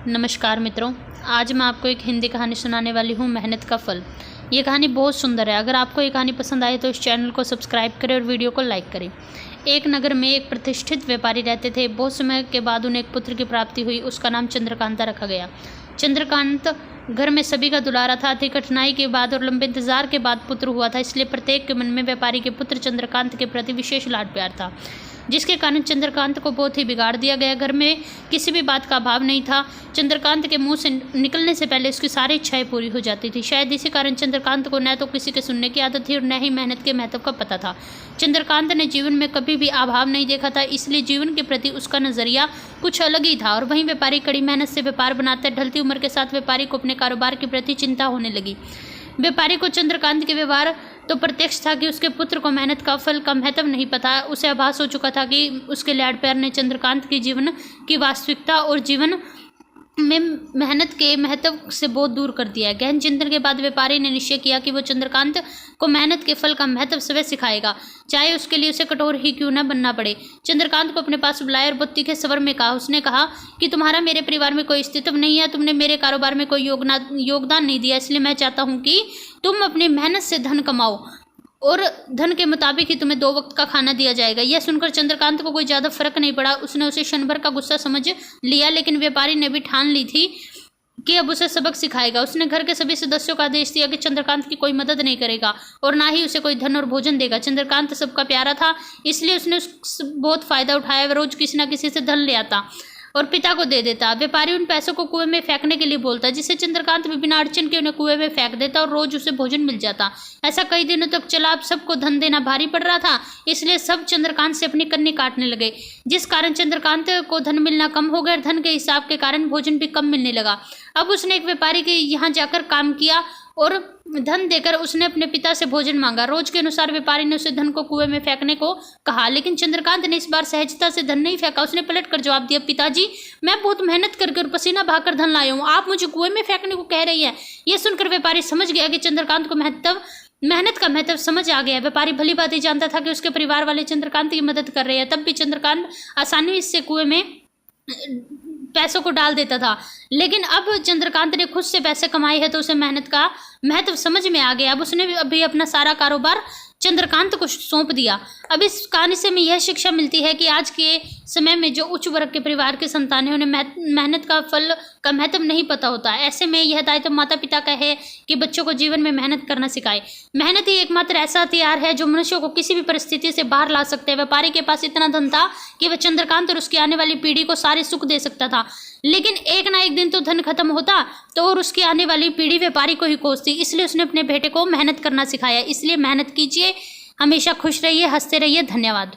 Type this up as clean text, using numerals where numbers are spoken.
नमस्कार मित्रों, आज मैं आपको एक हिंदी कहानी सुनाने वाली हूँ, मेहनत का फल। ये कहानी बहुत सुंदर है। अगर आपको ये कहानी पसंद आए तो इस चैनल को सब्सक्राइब करें और वीडियो को लाइक करें। एक नगर में एक प्रतिष्ठित व्यापारी रहते थे। बहुत समय के बाद उन्हें एक पुत्र की प्राप्ति हुई। उसका नाम चंद्रकांता रखा गया। चंद्रकांत घर में सभी का दुलारा था। अधिक कठिनाई के बाद और लंबे इंतजार के बाद पुत्र हुआ था, इसलिए प्रत्येक के मन में व्यापारी के पुत्र चंद्रकांत के प्रति विशेष लाड प्यार था, जिसके कारण चंद्रकांत को बहुत ही बिगाड़ दिया गया। घर में किसी भी बात का अभाव नहीं था। चंद्रकांत के मुंह से निकलने से पहले उसकी सारी इच्छाएं पूरी हो जाती थी। शायद इसी कारण चंद्रकांत को न तो किसी के सुनने की आदत थी और न ही मेहनत के महत्व का पता था। चंद्रकांत ने जीवन में कभी भी अभाव नहीं देखा था, इसलिए जीवन के प्रति उसका नजरिया कुछ अलग ही था। और वहीं व्यापारी कड़ी मेहनत से व्यापार बनाते, ढलती उम्र के साथ व्यापारी को अपने कारोबार के प्रति चिंता होने लगी। व्यापारी को चंद्रकांत के व्यवहार तो प्रत्यक्ष था कि उसके पुत्र को मेहनत का फल का महत्व नहीं पता। उसे आभास हो चुका था कि उसके लाड प्यार ने चंद्रकांत के जीवन की वास्तविकता और जीवन में मेहनत के महत्व से बहुत दूर कर दिया है। गहन चिंतन के बाद व्यापारी ने निश्चय किया कि वो चंद्रकांत को मेहनत के फल का महत्व स्वयं सिखाएगा, चाहे उसके लिए उसे कठोर ही क्यों न बनना पड़े। चंद्रकांत को अपने पास बुलाया और बहुत तीखे स्वर में कहा। उसने कहा कि तुम्हारा मेरे परिवार में कोई अस्तित्व नहीं है, तुमने मेरे कारोबार में कोई योगदान नहीं दिया, इसलिए मैं चाहता हूँ कि तुम अपनी मेहनत से धन कमाओ और धन के मुताबिक ही तुम्हें 2 वक्त का खाना दिया जाएगा। यह सुनकर चंद्रकांत को कोई ज़्यादा फर्क नहीं पड़ा। उसने उसे क्षण भर का गुस्सा समझ लिया, लेकिन व्यापारी ने भी ठान ली थी कि अब उसे सबक सिखाएगा। उसने घर के सभी सदस्यों का आदेश दिया कि चंद्रकांत की कोई मदद नहीं करेगा और ना ही उसे कोई धन और भोजन देगा। चंद्रकांत सबका प्यारा था, इसलिए उसने बहुत फायदा उठाया। वह रोज किसी न किसी से धन ले आता और पिता को दे देता। व्यापारी उन पैसों को कुएं में फेंकने के लिए बोलता, जिससे चंद्रकांत भी बिना अड़चन के उन्हें कुएं में फेंक देता और रोज उसे भोजन मिल जाता। ऐसा कई दिनों तक चला। अब सबको धन देना भारी पड़ रहा था, इसलिए सब चंद्रकांत से अपनी कन्नी काटने लगे, जिस कारण चंद्रकांत को धन मिलना कम हो गया। धन के हिसाब के कारण भोजन भी कम मिलने लगा। अब उसने एक व्यापारी के यहाँ जाकर काम किया और धन देकर उसने अपने पिता से भोजन मांगा। रोज के अनुसार व्यापारी ने उसे धन को कुएं में फेंकने को कहा, लेकिन चंद्रकांत ने इस बार सहजता से धन नहीं फेंका। उसने पलट कर जवाब दिया, पिताजी, मैं बहुत मेहनत करके और पसीना बहाकर धन लाया हूँ, आप मुझे कुएं में फेंकने को कह रही है। यह सुनकर व्यापारी समझ गया कि चंद्रकांत को मेहनत का महत्व समझ आ गया। व्यापारी भली बात ही जानता था कि उसके परिवार वाले चंद्रकांत की मदद कर रहे हैं, तब भी चंद्रकांत आसानी से कुएं में पैसों को डाल देता था। लेकिन अब चंद्रकांत ने खुद से पैसे कमाए हैं तो उसे मेहनत का महत्व समझ में आ गया। अब उसने अभी अपना सारा कारोबार चंद्रकांत को सौंप दिया। अब इस कहानी से हमें यह शिक्षा मिलती है कि आज के समय में जो उच्च वर्ग के परिवार के संतान हैं, उन्हें मेहनत का फल का महत्व नहीं पता होता। ऐसे में यह दायित्व माता पिता का है कि बच्चों को जीवन में मेहनत करना सिखाए। मेहनत ही एकमात्र ऐसा हथियार है जो मनुष्यों को किसी भी परिस्थिति से बाहर ला सकते हैं। व्यापारी के पास इतना धन था कि वह चंद्रकांत और उसकी आने वाली पीढ़ी को सारे सुख दे सकता था, लेकिन एक ना एक दिन तो धन खत्म होता तो और उसकी आने वाली पीढ़ी व्यापारी को ही कोसती। इसलिए उसने अपने बेटे को मेहनत करना सिखाया। इसलिए मेहनत कीजिए, हमेशा खुश रहिए, हंसते रहिए। धन्यवाद।